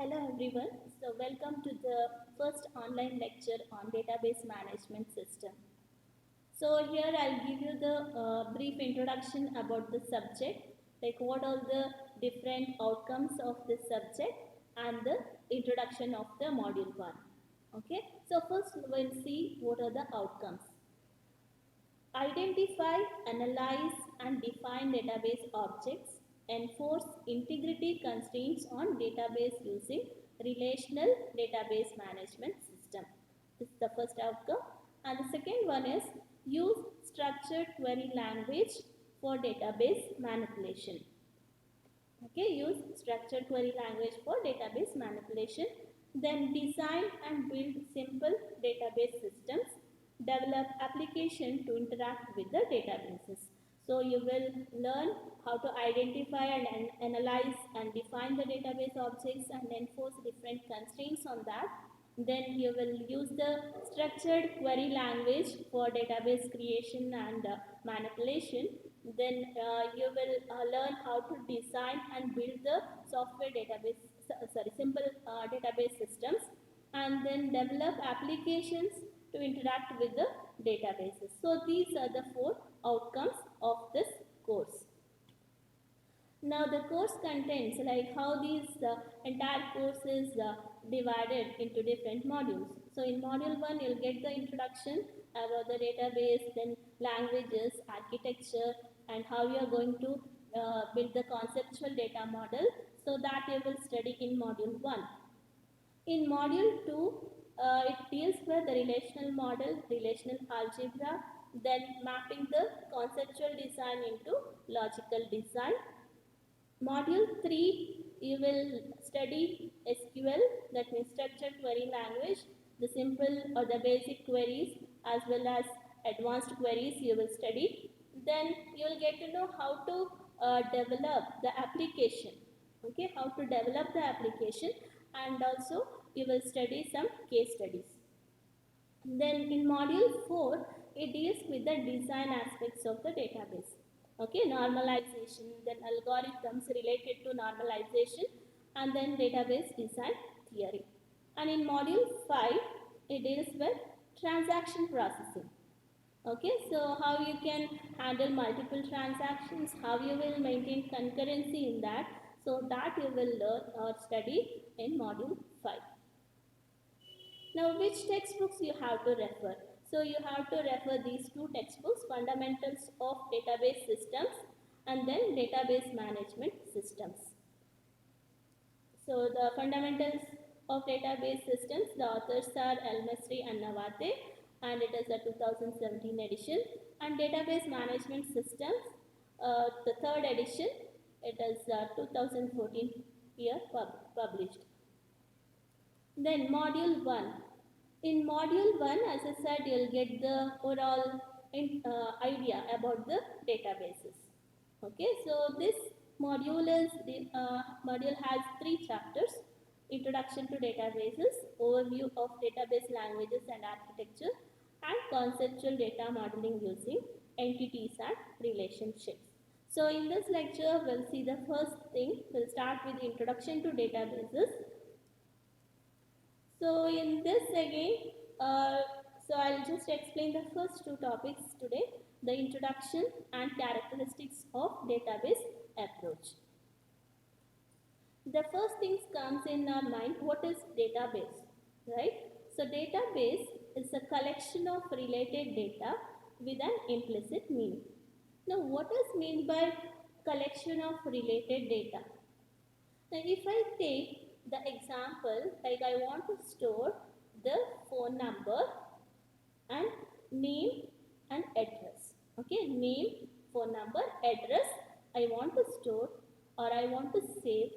Hello everyone. So welcome to the first online lecture on database management system. So here I'll give you the brief introduction about the subject, like what are the different outcomes of this subject and the introduction of the module 1. Okay. So first we'll see what are the outcomes. Identify, analyze and define database objects, enforce integrity constraints on database using relational database management system. This is the first outcome. And the second one is use structured query language for database manipulation. Okay, use structured query language for database manipulation. Then design and build simple database systems. Develop application to interact with the databases. So you will learn how to identify and analyze and define the database objects and enforce different constraints on that. Then you will use the structured query language for database creation and manipulation. Then you will learn how to design and build the software database, simple database systems, and then develop applications to interact with the databases. So these are the 4 outcomes of this course. Now the course contents, like how these entire course is divided into different modules. So in module 1 you'll get the introduction about the database, then languages, architecture, and how you are going to build the conceptual data model. So that you will study in module 1. In module 2, it deals with the relational model, relational algebra, then mapping the conceptual design into logical design. Module 3, you will study SQL, that means structured query language, the simple or the basic queries as well as advanced queries you will study. Then you will get to know how to develop the application, okay, how to develop the application, and also you will study some case studies. Then in module 4, it deals with the design aspects of the database. Okay, normalization, then algorithms related to normalization, and then database design theory. And in module 5, it deals with transaction processing. Okay, so how you can handle multiple transactions, how you will maintain concurrency in that. So that you will learn or study in module 5. Now, which textbooks you have to refer? So, you have to refer these 2 textbooks, Fundamentals of Database Systems and then Database Management Systems. So, the Fundamentals of Database Systems, the authors are El-Mesri and Nawate, and it is a 2017 edition. And Database Management Systems, the 3rd edition, it is 2014 year published. Then module 1. In module 1, as I said, you'll get the overall idea about the databases. Okay, so this module has 3 chapters: Introduction to Databases, Overview of Database Languages and Architecture, and Conceptual Data Modeling using Entities and Relationships. So in this lecture, we'll see the first thing. We'll start with Introduction to Databases. So in this again, so I'll just explain the first 2 topics today, the introduction and characteristics of database approach. The first thing comes in our mind, what is database, right? So database is a collection of related data with an implicit meaning. Now what is meant by collection of related data? Now if I take the example, like I want to store the phone number and name and address. Okay, name, phone number, address I want to store or I want to save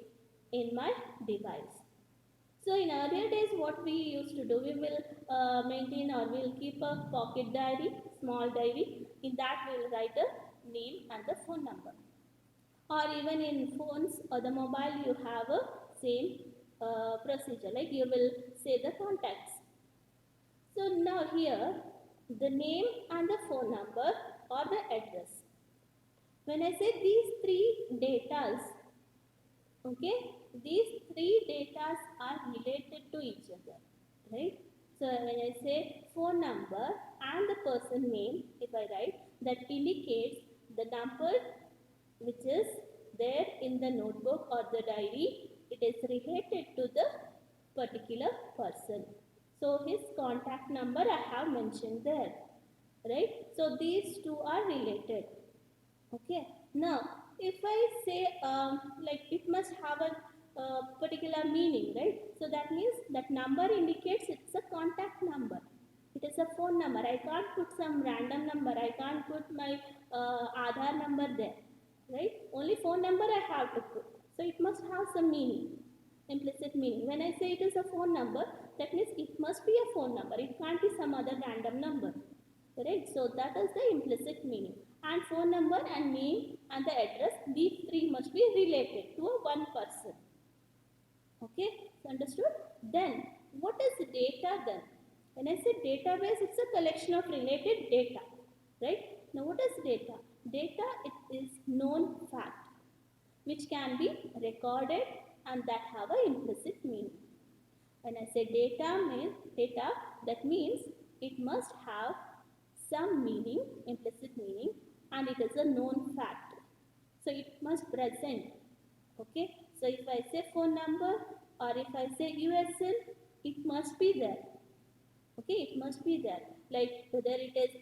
in my device. So in earlier days, what we used to do, we will maintain or we will keep a pocket diary, small diary. In that we will write a name and the phone number. Or even in phones or the mobile, you have a same procedure, like you will say the contacts. So now here, the name and the phone number or the address. When I say these 3 datas, okay, these 3 data datas are related to each other, right? So when I say phone number and the person name, if I write, that indicates the number which is there in the notebook or the diary, it is related to the particular person. So his contact number I have mentioned there, right? So these two are related. Okay. Now, if I say like it must have a particular meaning, right? So that means that number indicates it's a contact number. It is a phone number. I can't put some random number. I can't put my Aadhaar number there, right? Only phone number I have to put. So it must have some meaning, implicit meaning. When I say it is a phone number, that means it must be a phone number. It can't be some other random number. Correct? So that is the implicit meaning. And phone number and name and the address, these three must be related to a one person. Okay, so understood? Then, what is data then? When I say database, it's a collection of related data, right? Now, what is data? Data, it is known fact, which can be recorded and that have an implicit meaning. When I say data, that means it must have some meaning, implicit meaning, and it is a known fact. So it must present. Okay. So if I say phone number or if I say USN, it must be there. Okay, it must be there. Like whether it is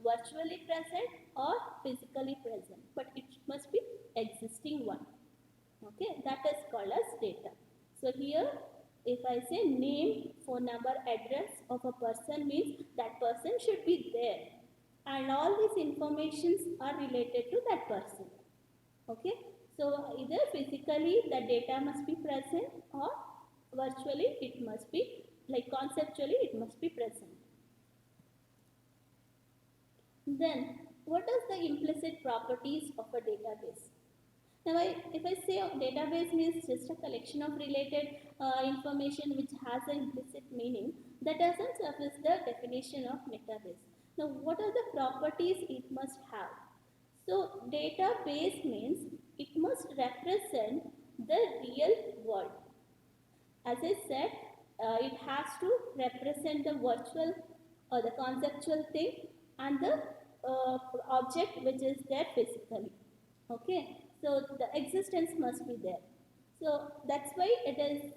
virtually present or physically present, but it must be existing one. Okay, that is called as data. So here, if I say name, phone number, address of a person means that person should be there. And all these informations are related to that person. Okay, so either physically the data must be present or virtually it must be, like conceptually it must be present. Then, what is the implicit properties of a database? Now, if I say database means just a collection of related information which has an implicit meaning, that doesn't surface the definition of database. Now, what are the properties it must have? So, database means it must represent the real world. As I said, it has to represent the virtual or the conceptual thing and the object which is there physically. Okay, so the existence must be there. So that's why it is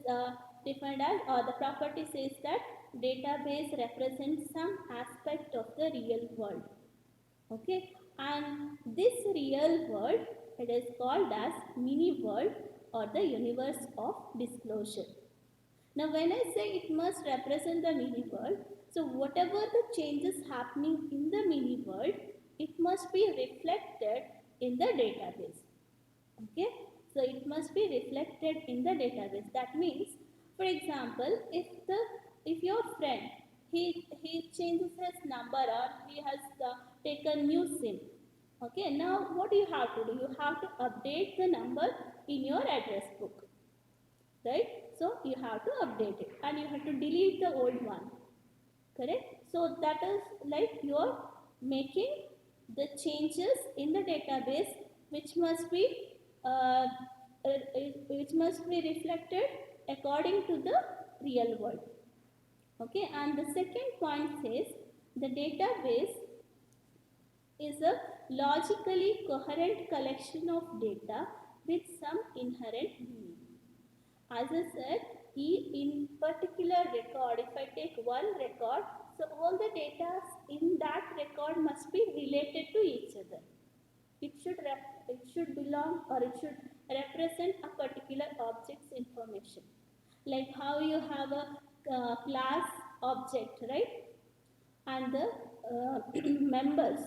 defined as, or the property says that database represents some aspect of the real world. Okay, and this real world, it is called as mini world or the universe of disclosure. Now when I say it must represent the mini world, so whatever the changes happening in the mini world, it must be reflected in the database. Okay, so it must be reflected in the database. That means, for example, if your friend he changes his number or he has taken new SIM. Okay, now what do you have to do? You have to update the number in your address book, right? So you have to update it and you have to delete the old one, correct? So that is like you are making the changes in the database which must be reflected according to the real world. Okay, and the second point says the database is a logically coherent collection of data with some inherent meaning. As I said, in particular record, if I take one record, so all the data in that record must be related to each other. It should belong or it should represent a particular object's information. Like how you have a class object, right? And the members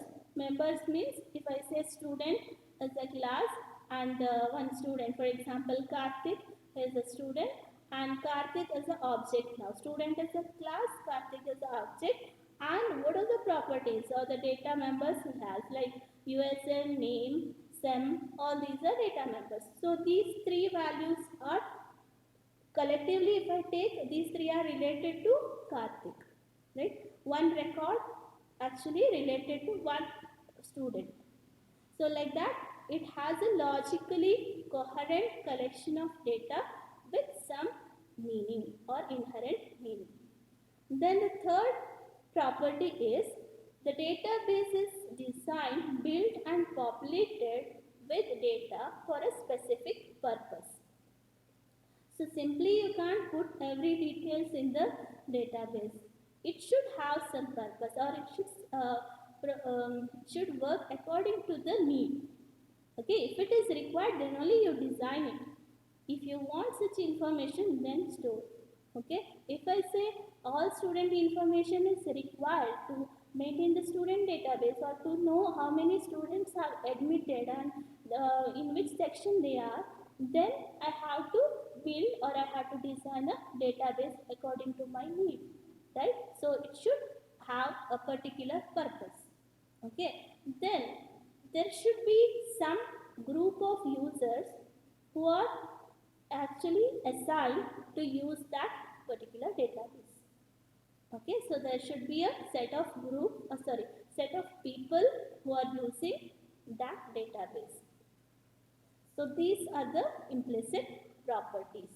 means if I say student as a class and one student, for example Karthik is a student and Karthik is an object. Now student is a class, Karthik is an object, and what are the properties or the data members he has, like USN, name, SEM, all these are data members. So these three values are collectively, if I take, these three are related to Karthik, right? One record actually related to one student. So like that, it has a logically coherent collection of data with some meaning or inherent meaning. Then the third property is the database is designed, built and populated with data for a specific purpose. So simply you can't put every details in the database. It should have some purpose, or it should work according to the need. Okay, if it is required, then only you design it. If you want such information, then store. Okay, if I say all student information is required to maintain the student database, or to know how many students are admitted and in which section they are, then I have to build, or I have to design a database according to my need, right? So it should have a particular purpose. Okay, then there should be some group of users who are actually assigned to use that particular database. Okay, so there should be a set of set of people who are using that database. So these are the implicit properties.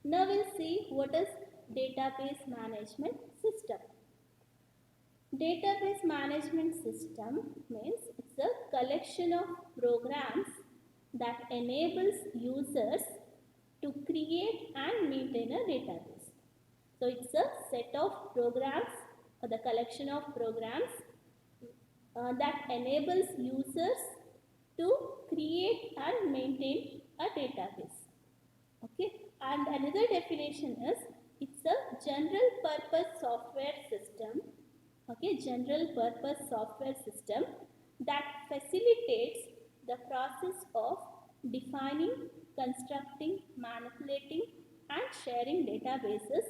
Now we'll see what is database management system. Database management system means it's a collection of programs that enables users to create and maintain a database. So it's a set of programs, or the collection of programs that enables users to create and maintain a database. Okay, and another definition is it's a general purpose software system. Okay, general purpose software system that facilitates the process of defining, constructing, manipulating and sharing databases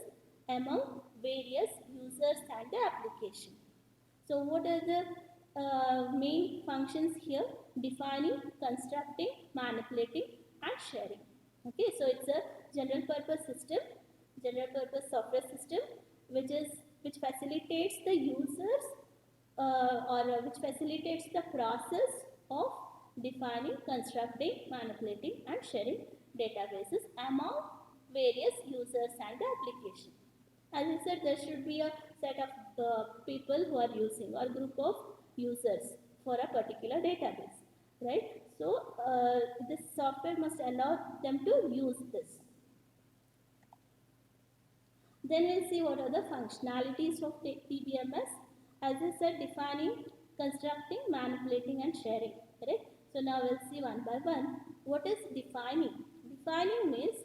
among various users and the application. So what are the main functions here? Defining, constructing, manipulating and sharing. Okay, so it's a general purpose system, general purpose software system which facilitates the users which facilitates the process of defining, constructing, manipulating and sharing databases among various users and the application. As I said, there should be a set of people who are using, or group of users for a particular database, right? So this software must allow them to use this. Then we'll see what are the functionalities of DBMS. As I said, defining, constructing, manipulating and sharing, correct? So now we'll see one by one. What is defining? Defining means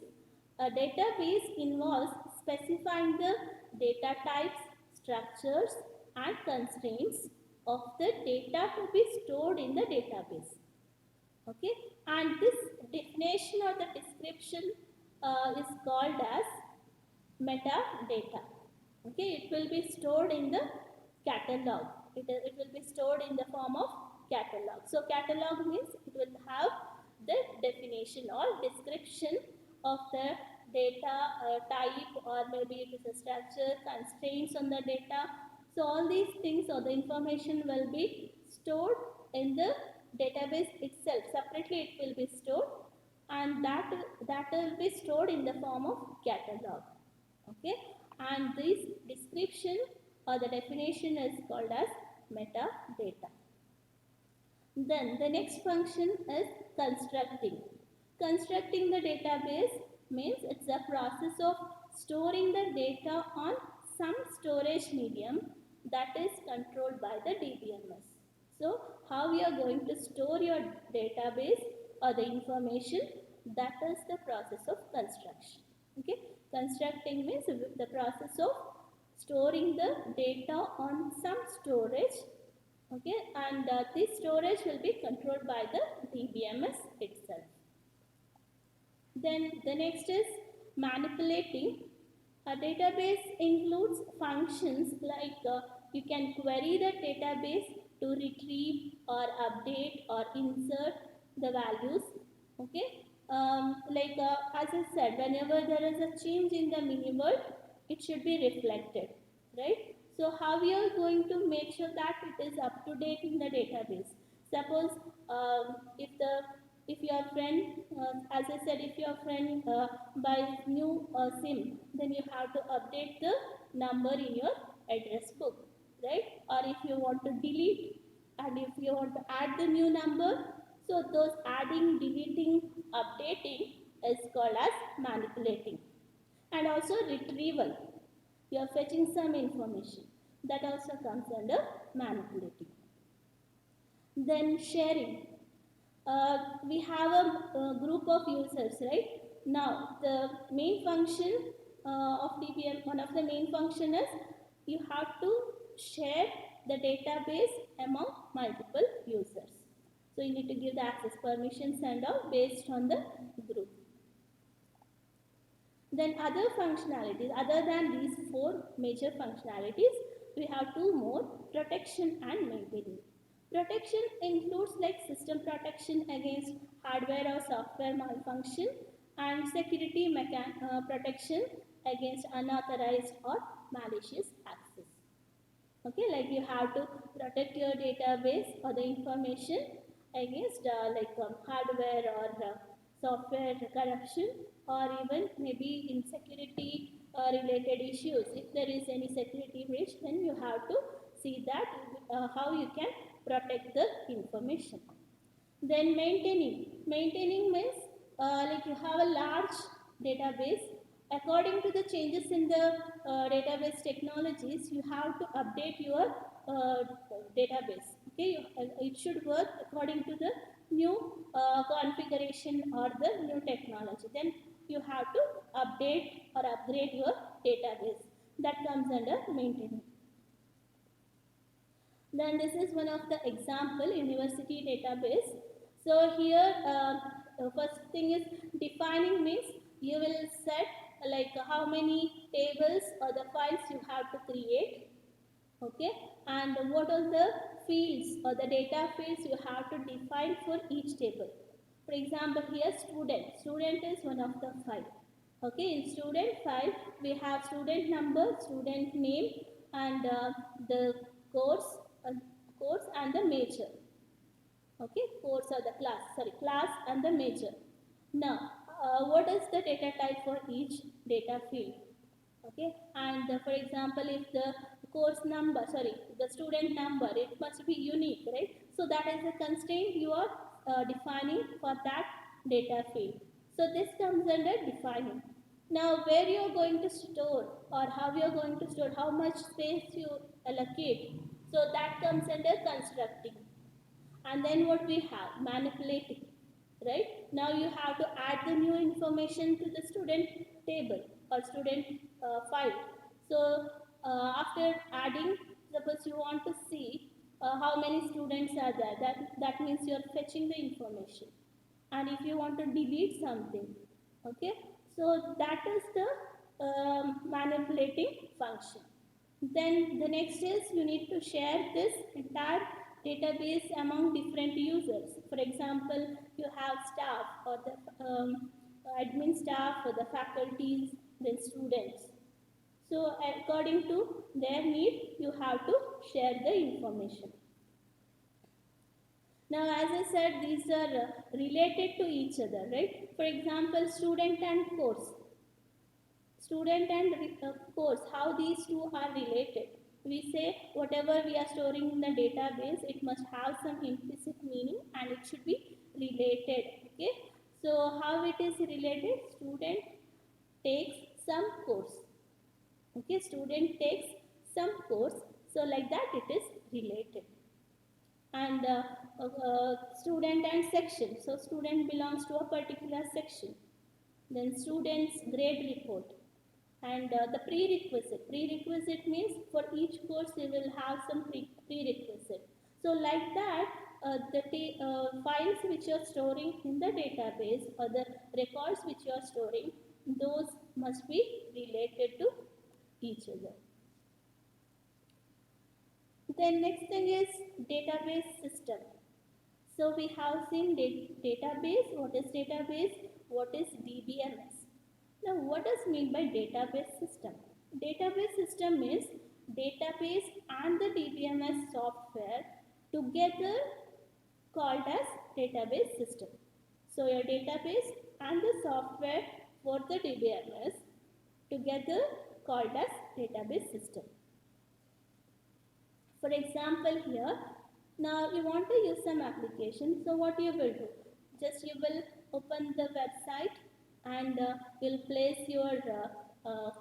a database involves specifying the data types, structures and constraints of the data to be stored in the database. Okay, and this definition or the description is called as metadata. Okay, it will be stored in the catalog. It will be stored in the form of catalog. So catalog means it will have the definition or description of the data type, or maybe it is a structure, constraints on the data. So all these things or the information will be stored in the database itself. Separately it will be stored, and that will be stored in the form of catalog. Okay, and this description or the definition is called as metadata. Then the next function is constructing. Constructing the database means it's a process of storing the data on some storage medium that is controlled by the DBMS. So how we are going to store your database or the information, that is the process of construction. Okay, constructing means the process of storing the data on some storage. Okay, and this storage will be controlled by the DBMS itself. Then the next is manipulating. A database includes functions like you can query the database to retrieve or update or insert the values. Okay, as I said, whenever there is a change in the mini world, it should be reflected, right? So how we are going to make sure that it is up to date in the database? Suppose if the If your friend, as I said, if your friend buys new SIM, then you have to update the number in your address book, right? Or if you want to delete and if you want to add the new number, so those adding, deleting, updating is called as manipulating. And also retrieval. You are fetching some information. That also comes under manipulating. Then sharing. We have a group of users, right? Now, the main function of DBM, one of the main function is you have to share the database among multiple users. So, you need to give the access permissions and all based on the group. Then other functionalities, other than these four major functionalities, we have two more: protection and maintaining. Protection includes like system protection against hardware or software malfunction and security protection against unauthorized or malicious access. Okay, like you have to protect your database or the information against hardware or software corruption, or even maybe insecurity related issues. If there is any security breach, then you have to see that how you can protect the information. Then maintaining means like you have a large database. According to the changes in the database technologies, you have to update your database. Okay, it should work according to the new configuration or the new technology. Then you have to update or upgrade your database. That comes under maintaining. Then this is one of the example university database. So here first thing is defining means you will set like how many tables or the files you have to create. Okay, and what are the fields or the data fields you have to define for each table. For example, here student is one of the file. Okay, in student file we have student number, student name, and the course and the major. Okay, course or the class and the major. Now, what is the data type for each data field? Okay, and for example, if the the student number, it must be unique, right? So that is the constraint you are defining for that data field. So this comes under defining. Now, where you are going to store or how you are going to store, how much space you allocate, so that comes under constructing. And then what we have? Manipulating, right? Now you have to add the new information to the student table or student file. So after adding, suppose you want to see how many students are there. That means you are fetching the information. And if you want to delete something, okay, so that is the manipulating function. Then the next is you need to share this entire database among different users. For example, you have staff or the admin staff or the faculties, then students. So according to their need, you have to share the information. Now, as I said, these are related to each other, right? For example, student and course. Student and course, how these two are related. We say whatever we are storing in the database, it must have some implicit meaning and it should be related. Okay, so how it is related? Student takes some course. Okay, student takes some course, so like that it is related. And student and section, so student belongs to a particular section. Then student's grade report. And the prerequisite means for each course you will have some prerequisite. So like that, the files which you are storing in the database or the records which you are storing, those must be related to each other. Then next thing is database system. So we have seen database. What is database? What is DBMS? Now, what does mean by database system? Database system means database and the DBMS software together called as database system. So your database and the software for the DBMS together called as database system. For example here, now you want to use some application, so what you will do? Just you will open the website and you'll place your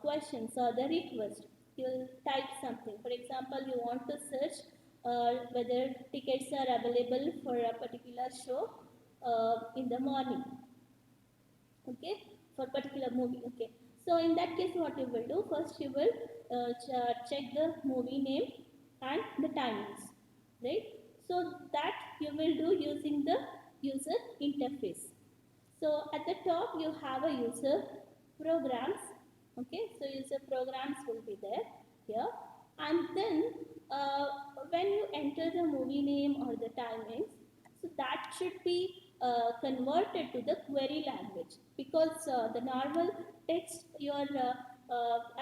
questions or the request. You'll type something. For example, you want to search whether tickets are available for a particular show in the morning. Okay, for particular movie. Okay, so in that case what you will do, first you will check the movie name and the timings, right? So that you will do using the user interface. So at the top you have a user programs. Okay, so user programs will be there here, and then when you enter the movie name or the timings, so that should be converted to the query language, because the normal text your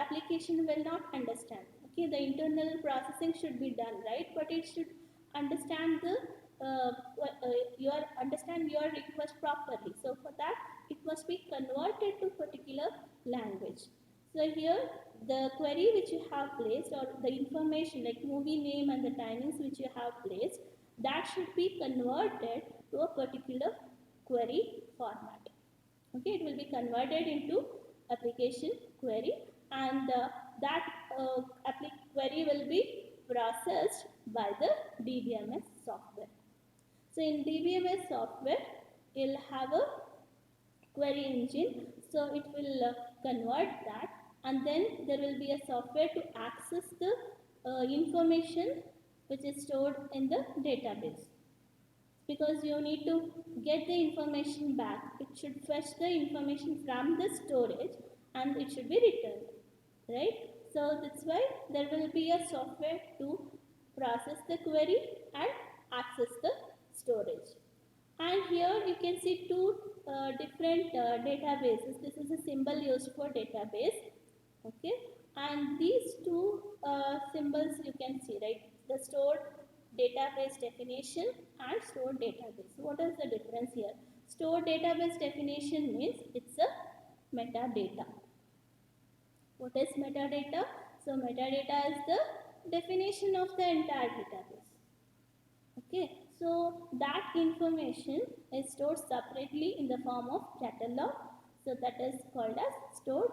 application will not understand. Okay, the internal processing should be done, right? But it should understand the understand your request properly. So for that it must be converted to particular language. So here the query which you have placed, or the information like movie name and the timings which you have placed, that should be converted to a particular query format. Okay, it will be converted into application query, and that query will be processed by the DBMS software. So in DBMS software, you'll have a query engine, so it will convert that, and then there will be a software to access the information which is stored in the database, because you need to get the information back. It should fetch the information from the storage and it should be returned, right? So that's why there will be a software to process the query and access the storage. And here you can see two different databases. This is a symbol used for database. Okay, and these two symbols you can see, right? The stored database definition and stored database. What is the difference here? Stored database definition means it's a metadata. What is metadata? So metadata is the definition of the entire database. Okay, so that information is stored separately in the form of catalog. So that is called as stored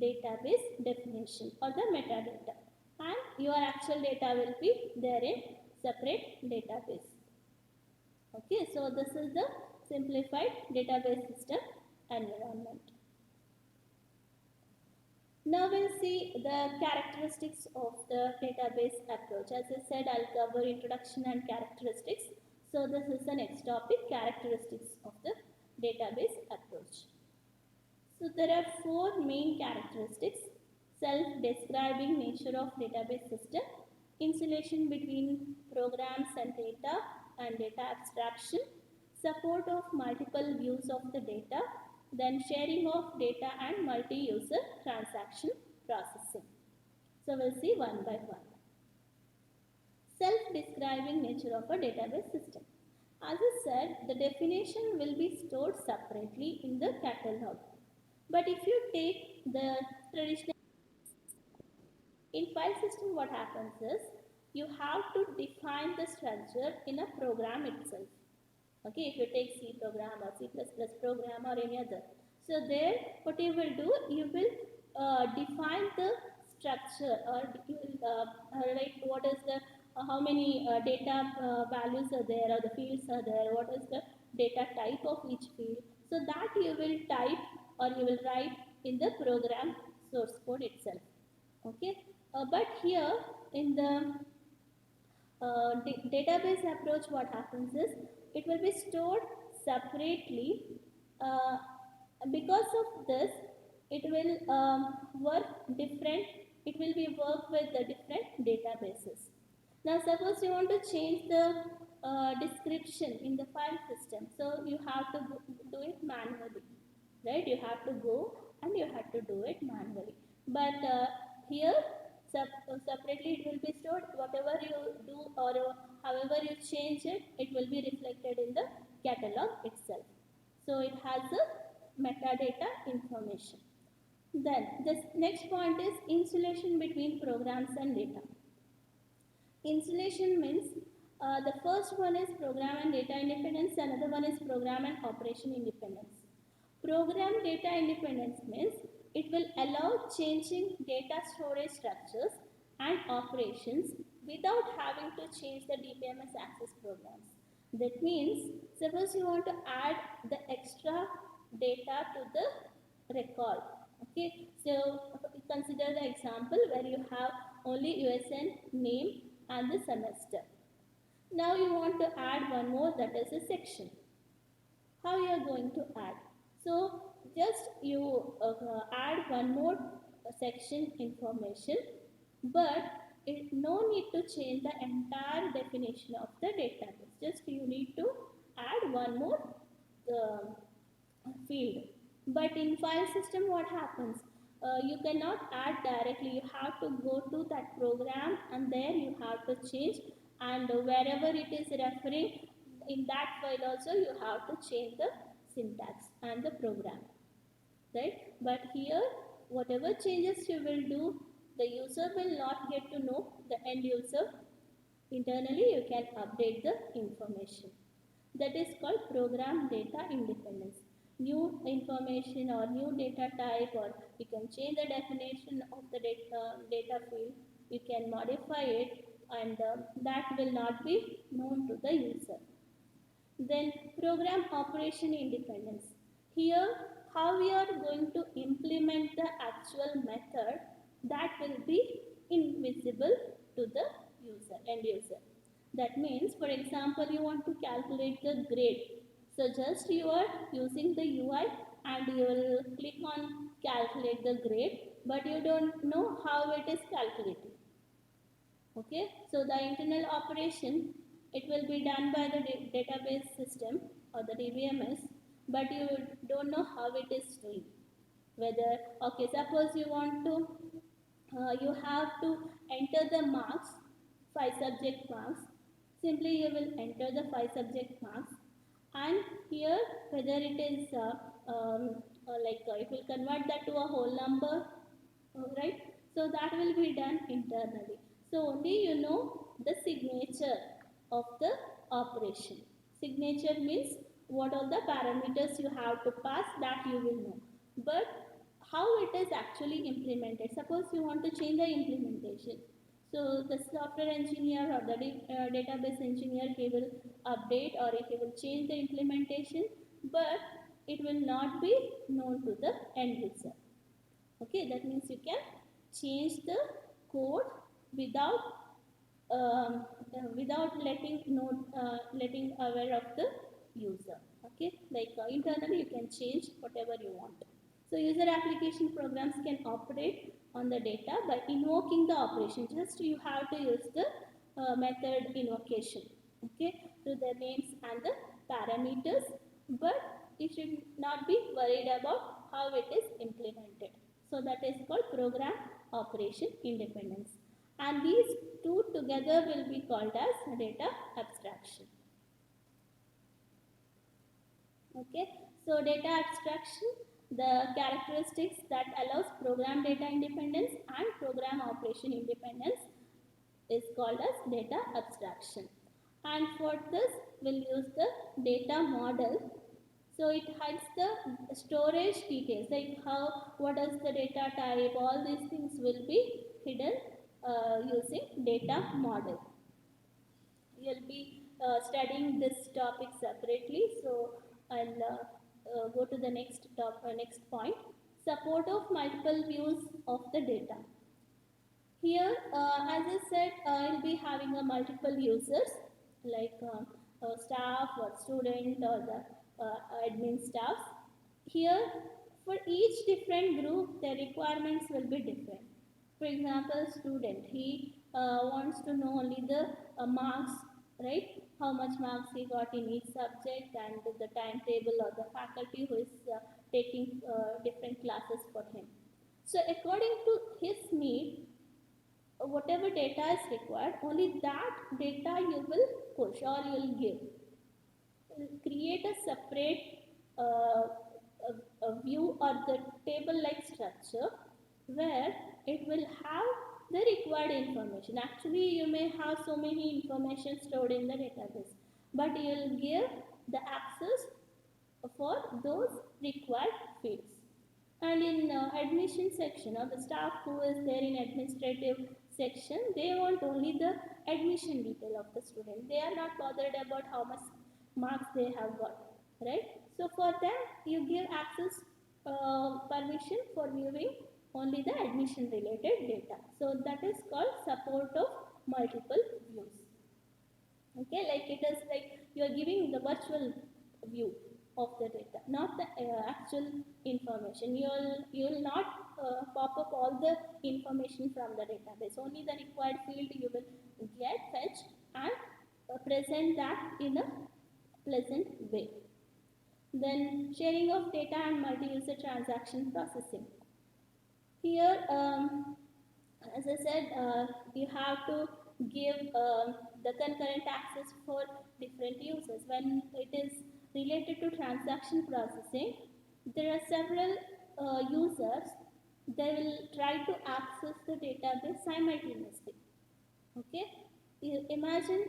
database definition or the metadata, and your actual data will be there in separate database. Okay, so this is the simplified database system environment. Now we'll see the characteristics of the database approach. As I said, I'll cover introduction and characteristics. So this is the next topic, characteristics of the database approach. So there are four main characteristics: self-describing nature of database system, insulation between programs and data abstraction, support of multiple views of the data, then sharing of data and multi-user transaction processing. So we'll see one by one. Self-describing nature of a database system. As I said, the definition will be stored separately in the catalog. But if you take the traditional, in file system, what happens is you have to define the structure in a program itself. Okay, if you take C program or C++ program or any other. So there, what you will do, you will define the structure, or you will write what is the, how many data values are there, or the fields are there, what is the data type of each field. So that you will type or you will write in the program source code itself. Okay, but here in the database approach, what happens is it will be stored separately. Because of this, it will work different. It will be work with the different databases. Now suppose you want to change the description in the file system, so you have to do it manually, right? You have to go and you have to do it manually. But here separately it will be stored. Whatever you do or however you change it, it will be reflected in the catalog itself. So it has a metadata information. Then this next point is insulation between programs and data. Insulation means the first one is program and data independence, another one is program and operation independence. Program data independence means it will allow changing data storage structures and operations without having to change the DBMS access programs. That means, suppose you want to add the extra data to the record. Okay, so consider the example where you have only USN name and the semester. Now you want to add one more, that is a section. How you are going to add? So just you add one more section information, but no need to change the entire definition of the database. Just you need to add one more field. But in file system, what happens? You cannot add directly. You have to go to that program and there you have to change, and wherever it is referring in that file also you have to change the syntax and the program, right? But here whatever changes you will do, the user will not get to know, the end user. Internally you can update the information. That is called program data independence. New information or new data type, or you can change the definition of the data field, you can modify it, and that will not be known to the user. Then program operation independence. Here how we are going to implement the actual method, that will be invisible to the end user. That means, for example, you want to calculate the grade. So just you are using the UI and you will click on calculate the grade, but you don't know how it is calculated. Okay, so the internal operation, it will be done by the database system or the DBMS, but you don't know how it is doing. Whether, okay, suppose you want to, you have to enter the marks, 5 subject marks. Simply you will enter the 5 subject marks, and here whether it is it will convert that to a whole number, right? So that will be done internally. So only you know the signature of the operation. Signature means what all the parameters you have to pass, that you will know. But how it is actually implemented, suppose you want to change the implementation. So the software engineer or the database engineer, he will update or he will change the implementation, but it will not be known to the end user. Okay, that means you can change the code without letting aware of the user. Okay, like internally you can change whatever you want. So user application programs can operate on the data by invoking the operation. Just you have to use the method invocation, okay, to the names and the parameters, but you should not be worried about how it is implemented. So that is called program operation independence. And these two together will be called as data abstraction. Okay, so data abstraction, the characteristics that allows program data independence and program operation independence is called as data abstraction. And for this we'll use the data model. So it hides the storage details, like what is the data type, all these things will be hidden using data model. You'll be studying this topic separately, so I'll go to the next point. Support of multiple views of the data. Here, as I said, I'll be having a multiple users, like staff or student or the admin staff. Here, for each different group, the requirements will be different. For example, student, he wants to know only the marks, right? How much marks he got in each subject, and the timetable or the faculty who is taking different classes for him. So according to his need, whatever data is required, only that data you will push or you will give. Create a separate a view or the table like structure where it will have the required information. Actually, you may have so many information stored in the database, but you will give the access for those required fields. And in admission section, or the staff who is there in administrative section, they want only the admission detail of the student. They are not bothered about how much marks they have got, right? So for them, you give access permission for viewing only the admission related data. So that is called support of multiple views. Okay, like it is like you are giving the virtual view of the data, not the actual information. You will not pop up all the information from the database. Only the required field you will get, fetch, and present that in a pleasant way. Then sharing of data and multi-user transaction processing. Here, as I said, you have to give the concurrent access for different users. When it is related to transaction processing, there are several users. They will try to access the database simultaneously. Okay, you imagine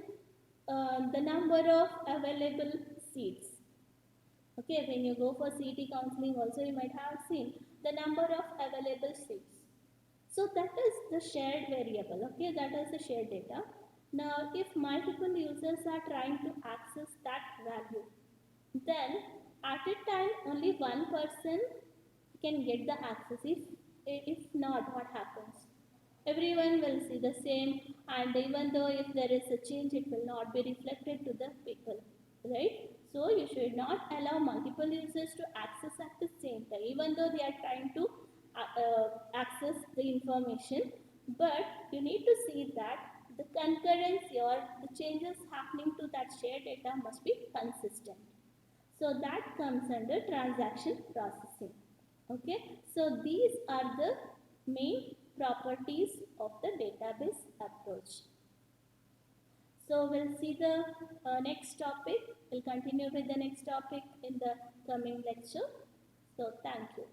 the number of available seats. Okay, when you go for CET counseling also you might have seen the number of available seats. So that is the shared variable, okay, that is the shared data. Now if multiple users are trying to access that value, then at a time only one person can get the access. If not, what happens? Everyone will see the same, and even though if there is a change, it will not be reflected to the people, right? So you should not allow multiple users to access at the same time, even though they are trying to access the information, but you need to see that the concurrency or the changes happening to that shared data must be consistent. So that comes under transaction processing. Okay, so these are the main properties of the database approach. So we'll see the next topic. We'll continue with the next topic in the coming lecture. So thank you.